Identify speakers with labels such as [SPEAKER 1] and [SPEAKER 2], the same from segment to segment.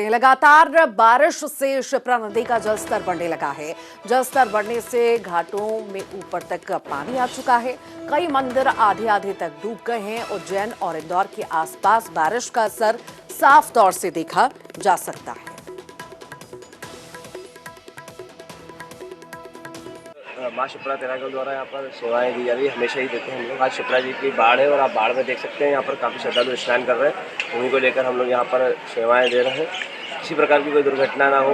[SPEAKER 1] हैं। लगातार बारिश से शिप्रा नदी का जलस्तर बढ़ने लगा है। जलस्तर बढ़ने से घाटों में ऊपर तक पानी आ चुका है। कई मंदिर आधे आधे तक डूब गए हैं। उज्जैन और इंदौर के आसपास बारिश का असर साफ तौर से देखा जा सकता है।
[SPEAKER 2] माँ शिप्रा तेरागल द्वारा यहाँ पर सेवाएं दी जा रही है, हमेशा ही देते हैं हम लोग। आज शिप्रा जी की बाढ़ है और आप बाढ़ में देख सकते हैं यहाँ पर काफ़ी श्रद्धालु स्नान कर रहे हैं। उन्हीं को लेकर हम लोग यहाँ पर सेवाएं दे रहे हैं, किसी प्रकार की कोई दुर्घटना ना हो।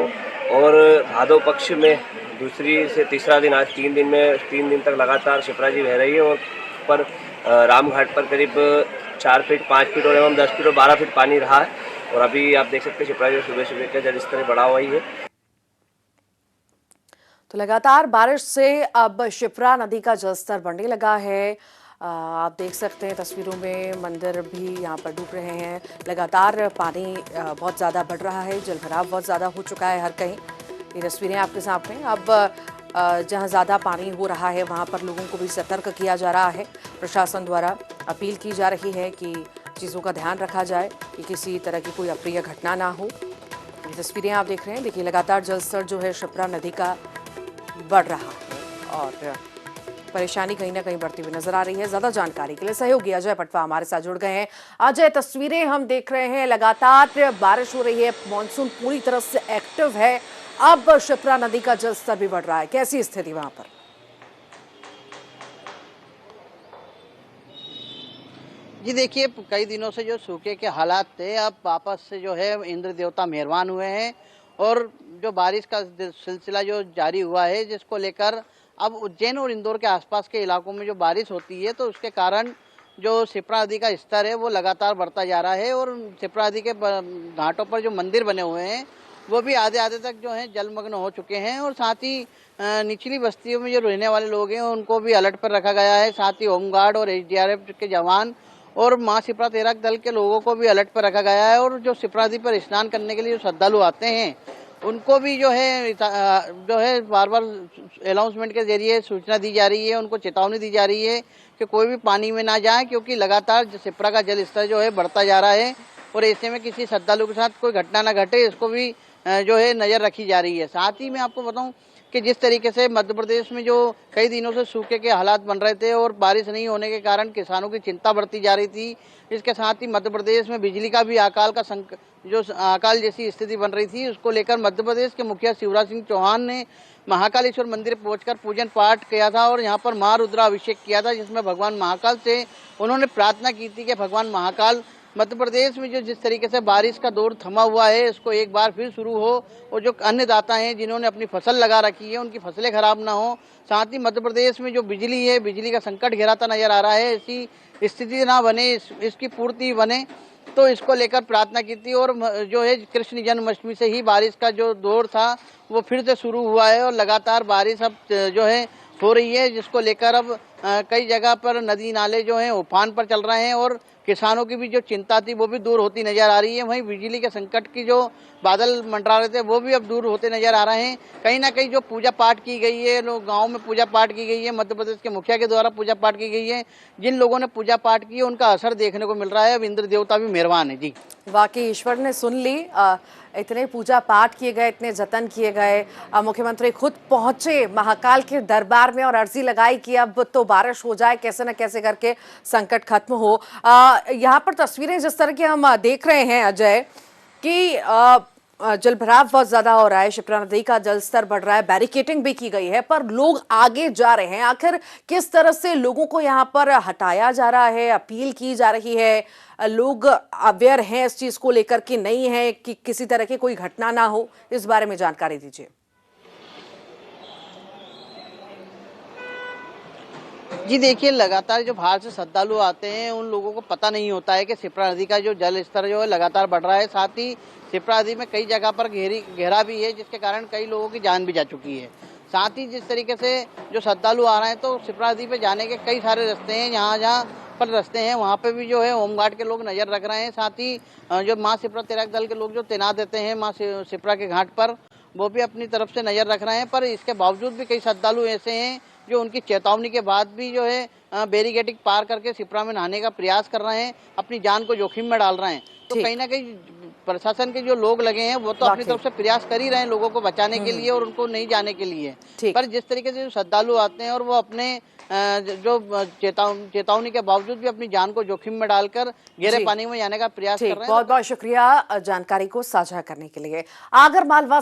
[SPEAKER 2] और भादो पक्ष में दूसरी से तीसरा दिन, आज 3 दिन तक लगातार शिप्रा जी बह रही है। और पर रामघाट पर करीब 4 फीट, 5 फीट और एवं 10 फीट और 12 फीट पानी रहा है। और अभी आप देख सकते हैं शिप्रा जी सुबह सुबह का जल स्तर बढ़ा हुआ ही है।
[SPEAKER 1] तो लगातार बारिश से अब शिप्रा नदी का जलस्तर बढ़ने लगा है। आप देख सकते हैं तस्वीरों में मंदिर भी यहाँ पर डूब रहे हैं। लगातार पानी बहुत ज़्यादा बढ़ रहा है, जलभराव बहुत ज़्यादा हो चुका है हर कहीं। ये तस्वीरें आपके सामने। अब जहाँ ज़्यादा पानी हो रहा है वहाँ पर लोगों को भी सतर्क किया जा रहा है। प्रशासन द्वारा अपील की जा रही है कि चीज़ों का ध्यान रखा जाए कि किसी तरह की कोई अप्रिय घटना ना हो। ये तस्वीरें आप देख रहे हैं। देखिए लगातार जलस्तर जो है शिप्रा नदी का बढ़ रहा है और परेशानी कहीं ना कहीं बढ़ती हुई नजर आ रही है। ज्यादा जानकारी के लिए सहयोगी अजय पटवा हमारे साथ जुड़ गए हैं। अजय, तस्वीरें हम देख रहे हैं, लगातार बारिश हो रही है, मॉनसून पूरी तरह से एक्टिव है। अब शिप्रा नदी का जलस्तर भी बढ़ रहा है, कैसी स्थिति वहां पर?
[SPEAKER 3] जी देखिए, कई दिनों से जो सूखे के हालात थे, अब वापस से जो है इंद्र देवता मेहरबान हुए हैं और जो बारिश का सिलसिला जो जारी हुआ है, जिसको लेकर अब उज्जैन और इंदौर के आसपास के इलाकों में जो बारिश होती है तो उसके कारण जो शिप्रा नदी का स्तर है वो लगातार बढ़ता जा रहा है। और शिप्रा नदी के घाटों पर जो मंदिर बने हुए हैं वो भी आधे आधे तक जो है जलमग्न हो चुके हैं। और साथ ही निचली बस्तियों में जो रहने वाले लोग हैं उनको भी अलर्ट पर रखा गया है। साथ ही होमगार्ड और एसडीआरएफ के जवान और माँ शिप्रा तेराग दल के लोगों को भी अलर्ट पर रखा गया है। और जो शिप्रा नदी पर स्नान करने के लिए जो श्रद्धालु आते हैं उनको भी जो है बार बार अनाउंसमेंट के जरिए सूचना दी जा रही है, उनको चेतावनी दी जा रही है कि कोई भी पानी में ना जाए, क्योंकि लगातार शिप्रा का जल स्तर जो है बढ़ता जा रहा है। और ऐसे में किसी श्रद्धालु के साथ कोई घटना ना घटे, इसको भी जो है नज़र रखी जा रही है। साथ ही मैं आपको बताऊं कि जिस तरीके से मध्य प्रदेश में जो कई दिनों से सूखे के हालात बन रहे थे और बारिश नहीं होने के कारण किसानों की चिंता बढ़ती जा रही थी, इसके साथ ही मध्य प्रदेश में बिजली का भी अकाल जैसी स्थिति बन रही थी, उसको लेकर मध्य प्रदेश के मुखिया शिवराज सिंह चौहान ने महाकालेश्वर मंदिर पहुंचकर पूजन पाठ किया था और यहाँ पर महारुद्राभिषेक किया था, जिसमें भगवान महाकाल से उन्होंने प्रार्थना की थी कि भगवान महाकाल मध्य प्रदेश में जो जिस तरीके से बारिश का दौर थमा हुआ है इसको एक बार फिर शुरू हो और जो अन्नदाता हैं जिन्होंने अपनी फसल लगा रखी है उनकी फसलें खराब ना हो। साथ ही मध्य प्रदेश में जो बिजली है, बिजली का संकट घेराता नजर आ रहा है, ऐसी स्थिति ना बने, इसकी पूर्ति बने, तो इसको लेकर प्रार्थना की थी। और जो है कृष्ण जन्माष्टमी से ही बारिश का जो दौर था वो फिर से शुरू हुआ है और लगातार बारिश अब जो है हो रही है, जिसको लेकर अब कई जगह पर नदी नाले जो हैं उफान पर चल रहे हैं और किसानों की भी जो चिंता थी वो भी दूर होती नजर आ रही है। वहीं बिजली के संकट की जो बादल मंडरा रहे थे वो भी अब दूर होते नजर आ रहे हैं। कहीं ना कहीं जो पूजा पाठ की गई है, लोग गाँव में पूजा पाठ की गई है, मध्य प्रदेश के मुखिया के द्वारा पूजा पाठ की गई है, जिन लोगों ने पूजा पाठ की उनका असर देखने को मिल रहा है। अब इंद्र देवता भी मेहरबान है। जी
[SPEAKER 1] वाकई ईश्वर ने सुन ली। इतने पूजा पाठ किए गए, इतने जतन किए गए, मुख्यमंत्री खुद पहुंचे महाकाल के दरबार में और अर्जी लगाई कि अब तो बारिश हो जाए, कैसे न कैसे करके संकट खत्म हो। यहाँ पर तस्वीरें जिस तरह की हम देख रहे हैं अजय कि जलभराव बहुत ज्यादा हो रहा है, शिप्रा नदी का जलस्तर बढ़ रहा है, बैरिकेडिंग भी की गई है, पर लोग आगे जा रहे हैं। आखिर किस तरह से लोगों को यहाँ पर हटाया जा रहा है, अपील की जा रही है? लोग अवेयर हैं इस चीज को लेकर कि नहीं है कि किसी तरह की कोई घटना ना हो? इस बारे में जानकारी दीजिए।
[SPEAKER 3] जी देखिए, लगातार जो बाहर से श्रद्धालु आते हैं उन लोगों को पता नहीं होता है कि शिप्रा नदी का जो जल स्तर जो है लगातार बढ़ रहा है। साथ ही शिप्रा नदी में कई जगह पर गहरा भी है, जिसके कारण कई लोगों की जान भी जा चुकी है। साथ ही जिस तरीके से जो श्रद्धालु आ रहे हैं तो शिप्रा नदी पे जाने के कई सारे रास्ते हैं, जहाँ जहाँ पर रास्ते हैं वहाँ पे भी जो है होमगार्ड के लोग नजर रख रहे हैं। साथ ही जो माँ शिप्रा तेराग दल के लोग जो तैनात रहते हैं माँ शिप्रा के घाट पर, वो भी अपनी तरफ से नजर रख रहे हैं। पर इसके बावजूद भी कई श्रद्धालु ऐसे हैं जो उनकी चेतावनी के बाद भी जो है बैरिकेडिंग पार करके शिप्रा में नहाने का प्रयास कर रहे हैं, अपनी जान को जोखिम में डाल रहे हैं। तो
[SPEAKER 1] ठीक।
[SPEAKER 3] कहीं ना कहीं प्रशासन के जो लोग लगे हैं वो तो अपनी
[SPEAKER 1] वाकई।
[SPEAKER 3] तरफ से प्रयास कर ही रहे हैं लोगों को बचाने के लिए और उनको नहीं जाने के लिए।
[SPEAKER 1] ठीक।
[SPEAKER 3] पर जिस तरीके से जो श्रद्धालु आते हैं और वो अपने जो चेतावनी के बावजूद भी अपनी जान को जोखिम में डालकर गहरे
[SPEAKER 1] जी।
[SPEAKER 3] पानी में जाने का प्रयास कर
[SPEAKER 1] ठीक,
[SPEAKER 3] रहे हैं।
[SPEAKER 1] बहुत बहुत शुक्रिया जानकारी को साझा करने के लिए। आगर मालवा